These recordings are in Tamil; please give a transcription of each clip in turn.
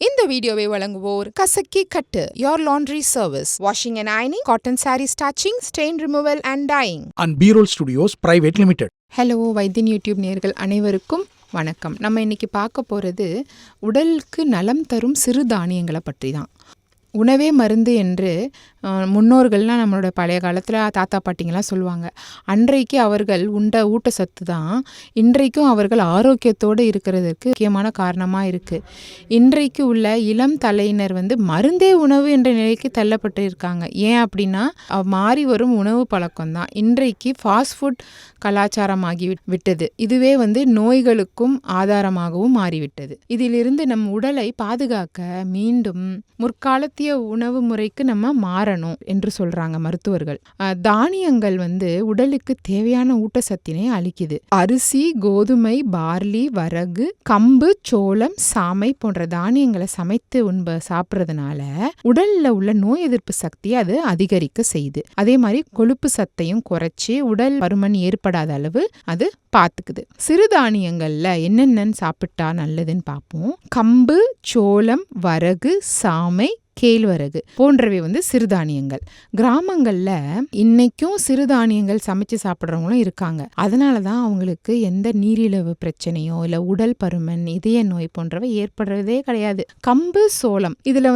இந்த வீடியோவை வழங்குவோர் கசக்கி கட்டு your laundry service washing and ironing cotton saree starching stain removal and dyeing and B-Roll Studios Private Limited. Hello வைத்தியன் யூடியூப் நேயர்கள் அனைவருக்கும் வணக்கம். நம்ம இன்னைக்கு பார்க்க போகிறது உடலுக்கு நலம் தரும் சிறு தானியங்களை பற்றி தான். உணவே மருந்து என்று முன்னோர்கள்லாம் நம்மளோட பழைய காலத்தில் தாத்தா பாட்டிங்கெல்லாம் சொல்லுவாங்க. அன்றைக்கு அவர்கள் உண்ட ஊட்டச்சத்து தான் இன்றைக்கும் அவர்கள் ஆரோக்கியத்தோடு இருக்கிறதுக்கு முக்கியமான காரணமாக இருக்குது. இன்றைக்கு உள்ள இளம் தலையினர் மருந்தே உணவு என்ற நிலைக்கு தள்ளப்பட்டு இருக்காங்க. ஏன் அப்படின்னா மாறி வரும் உணவு பழக்கம் தான் இன்றைக்கு ஃபாஸ்ட் ஃபுட் கலாச்சாரமாகி விட்டது. இதுவே நோய்களுக்கும் ஆதாரமாகவும் மாறிவிட்டது. இதிலிருந்து நம் உடலை பாதுகாக்க மீண்டும் முற்காலத்திய உணவு முறைக்கு நம்ம மாறணும் என்று சொல்றாங்க மருத்துவர்கள். தானியங்கள் உடலுக்கு தேவையான ஊட்டச்சத்தினை அளிக்குது. அரிசி, கோதுமை, பார்லி, வரகு, கம்பு, சோளம், சாமை போன்ற தானியங்களை சமைத்து சாப்பிட்றதுனால உடல்ல உள்ள நோய் எதிர்ப்பு சக்தியை அது அதிகரிக்க செய்யுது. அதே மாதிரி கொழுப்பு சத்தையும் குறைச்சி உடல் பருமன் ஏற்படாத அளவு அது பார்த்துக்குது. சிறுதானியங்கள்ல என்னென்னு சாப்பிட்டா நல்லதுன்னு பார்ப்போம். கம்பு, சோளம், வரகு, சாமை, கேழ்வரகு போன்றவை சிறுதானியங்கள். கிராமங்கள்ல இன்னைக்கும் சிறுதானியங்கள் சமைச்சு சாப்பிட்றவங்களும் இருக்காங்க. அதனாலதான் அவங்களுக்கு எந்த நீரிழிவு பிரச்சனையோ இல்ல உடல் பருமன், இதய நோய் போன்றவை ஏற்படுறதே கிடையாது. கம்பு, சோளம் இதுல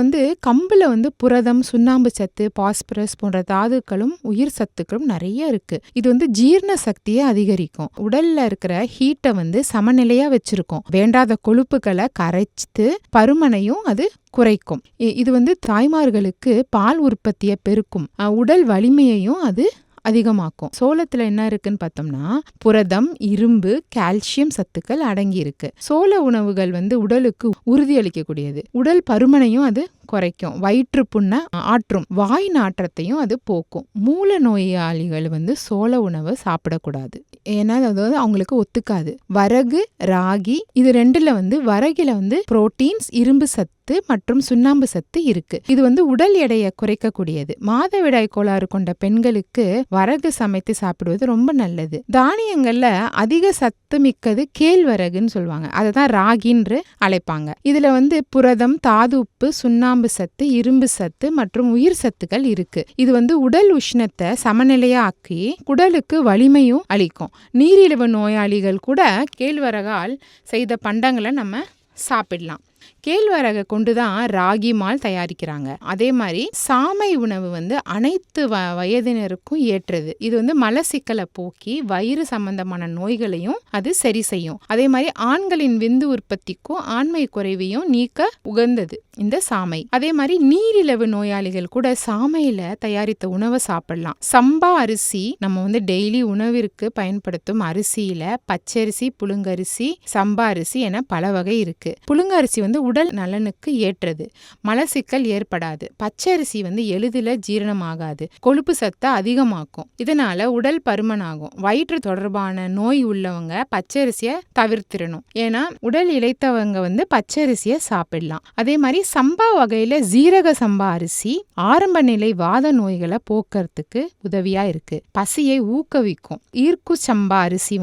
கம்புல புரதம், சுண்ணாம்பு சத்து, பாஸ்பரஸ் போன்ற தாதுக்களும் உயிர் சத்துக்களும் நிறைய இருக்கு. இது ஜீரண சக்தியை அதிகரிக்கும். உடல்ல இருக்கிற ஹீட்டை சமநிலையா வச்சிருக்கும். வேண்டாத கொழுப்புகளை கரைச்சு பருமனையும் அது குறைக்கும். இது தாய்மார்களுக்கு பால் உற்பத்தியை பெருக்கும். உடல் வலிமையையும் அது அதிகமாக்கும். சோளத்துல என்ன இருக்குன்னு பார்த்தோம்னா புரதம், இரும்பு, கால்சியம் சத்துக்கள் அடங்கி இருக்கு. சோள உணவுகள் உடலுக்கு உறுதி அளிக்கக்கூடியது. உடல் பருமனையும் அது குறைக்கும். வயிற்று புண்ணை ஆற்றும். வாய் நாற்றத்தையும் அது போக்கும். மூல நோயாளிகள் சோள உணவு சாப்பிடக்கூடாது. ஏன்னா அதாவது அவங்களுக்கு ஒத்துக்காது. வரகு, ராகி இது ரெண்டுல வரகில புரோட்டீன்ஸ், இரும்பு சத்து மற்றும் சுண்ணாம்பு சத்து இருக்கு. இது உடல் எடையை குறைக்கக்கூடியது. மாதவிடாய் கோளாறு கொண்ட பெண்களுக்கு வரகு சமைத்து சாப்பிடுவது ரொம்ப நல்லது. தானியங்கள்ல அதிக சத்து மிக்கது கேழ்வரகுன்னு சொல்லுவாங்க. அததான் ராகின்று அழைப்பாங்க. இதுல புரதம், தாது உப்பு, சுண்ணாம்பு சத்து, இரும்பு சத்து மற்றும் உயிர் சத்துக்கள் இருக்கு. இது உடல் உஷ்ணத்தை சமநிலையாக்கி உடலுக்கு வலிமையும் அளிக்கும். நீரிழிவு நோயாளிகள் கூட கேழ்வரகால் செய்த பண்டங்களை நம்ம சாப்பிடலாம். கேழ்வரகை கொண்டுதான் ராகி மால் தயாரிக்கிறாங்க. அதே மாதிரி சாமை உணவு அனைத்து வயதினருக்கும் ஏற்றது. இது மலச்சிக்கலை போக்கி வயிறு சம்பந்தமான நோய்களையும் அது சரி செய்யும். அதே மாதிரி ஆண்களின் விந்து உற்பத்திக்கும் ஆண்மை குறைவையும் நீக்க உகந்தது இந்த சாமை. அதே மாதிரி நீரிழிவு நோயாளிகள் கூட சாமையில தயாரித்த உணவை சாப்பிடலாம். சம்பா அரிசி நம்ம டெய்லி உணவிற்கு பயன்படுத்தும் அரிசியில பச்சரிசி, புழுங்கரிசி, சம்பா அரிசி என பல வகை இருக்கு. புழுங்கரிசி உடல் நலனுக்கு ஏற்றது. மலச்சிக்கல் ஏற்படாது. பச்சரிசி எளிதில் ஜீரணமாகாது. கொழுப்பு சத்தை அதிகமாக்கும். இதனால உடல் பருமனாகும். வயிற்று தொடர்பான நோய் உள்ளவங்க பச்சரிசியை தவிர்த்திடணும். ஏன்னா உடல் இளைத்தவங்க பச்சரிசியை சாப்பிடலாம். அதே மாதிரி சம்பா வகையில ஜீரக சம்பா அரிசி ஆரம்ப நிலை வாத நோய்களை போக்குறதுக்கு உதவியா இருக்கு. பசியை ஊக்குவிக்கும். ஈர்க்கு சம்பா அரிசி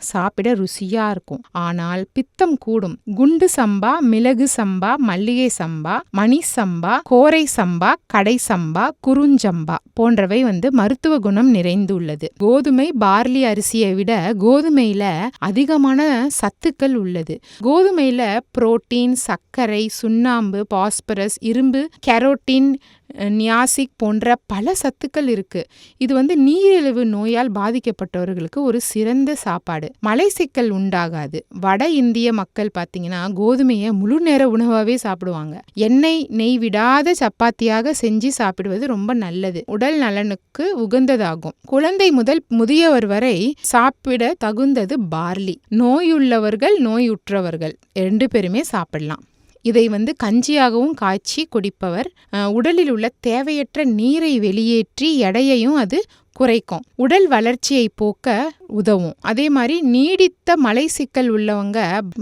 சாப்பிட ருசியா இருக்கும். ஆனால் பித்தம் கூடும். குண்டு சம்பா, மிளகு சம்பா, மல்லிகை சம்பா, மணி சம்பா, கோரை சம்பா, கடை சம்பா, குறுஞ்சம்பா போன்றவை மருத்துவ குணம் நிறைந்துள்ளது. கோதுமை, பார்லி அரிசியை விட கோதுமையில அதிகமான சத்துக்கள் உள்ளது. கோதுமையில புரோட்டீன், சர்க்கரை, சுண்ணாம்பு, பாஸ்பரஸ், இரும்பு, கெரோட்டின், நியாசிக் போன்ற பல சத்துக்கள் இருக்கு. இது நீரிழிவு நோயால் பாதிக்கப்பட்டவர்களுக்கு ஒரு சிறந்த சாப்பாடு. மலைச்சிக்கல் உண்டாகாது. வட இந்திய மக்கள் பார்த்தீங்கன்னா கோதுமையை முழு நேர உணவாவே சாப்பிடுவாங்க. எண்ணெய், நெய் விடாத சப்பாத்தியாக செஞ்சு சாப்பிடுவது ரொம்ப நல்லது. உடல் நலனுக்கு உகந்ததாகும். குழந்தை முதல் முதியவர் வரை சாப்பிட தகுந்தது பார்லி. நோயுள்ளவர்கள், நோயுற்றவர்கள் 2 பேருமே சாப்பிடலாம். இதை கஞ்சியாகவும் காய்ச்சி குடிப்பவர் உடலில் உள்ள தேவையற்ற நீரை வெளியேற்றி எடையையும் அது குறைக்கும். உடல் வளர்ச்சியை போக்க உதவும். அதே மாதிரி நீடித்த மலைச்சிக்கல் உள்ளவங்க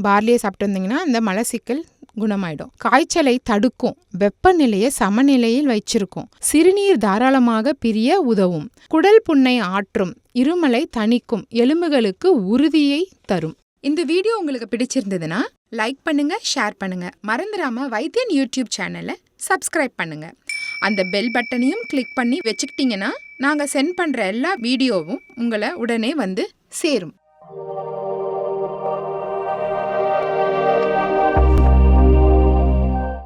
பார்லியை சாப்பிட்டு வந்தீங்கன்னா அந்த மலச்சிக்கல் குணமாயிடும். காய்ச்சலை தடுக்கும். வெப்பநிலையை சமநிலையில் வச்சிருக்கும். சிறுநீர் தாராளமாக பிரிய உதவும். குடல் புண்ணை ஆற்றும். இருமலை தணிக்கும். எலும்புகளுக்கு உறுதியை தரும். இந்த வீடியோ உங்களுக்கு பிடிச்சிருந்ததுன்னா லைக் பண்ணுங்க, ஷேர் பண்ணுங்க. மறந்துடாம வைத்தியன் யூடியூப் சேனலை சப்ஸ்கிரைப் பண்ணுங்க. அந்த பெல் பட்டனையும் கிளிக் பண்ணி வச்சுக்கிட்டீங்கன்னா நாங்கள் சென்ட் பண்ணுற எல்லா வீடியோவும் உங்களை உடனே வந்து சேரும்.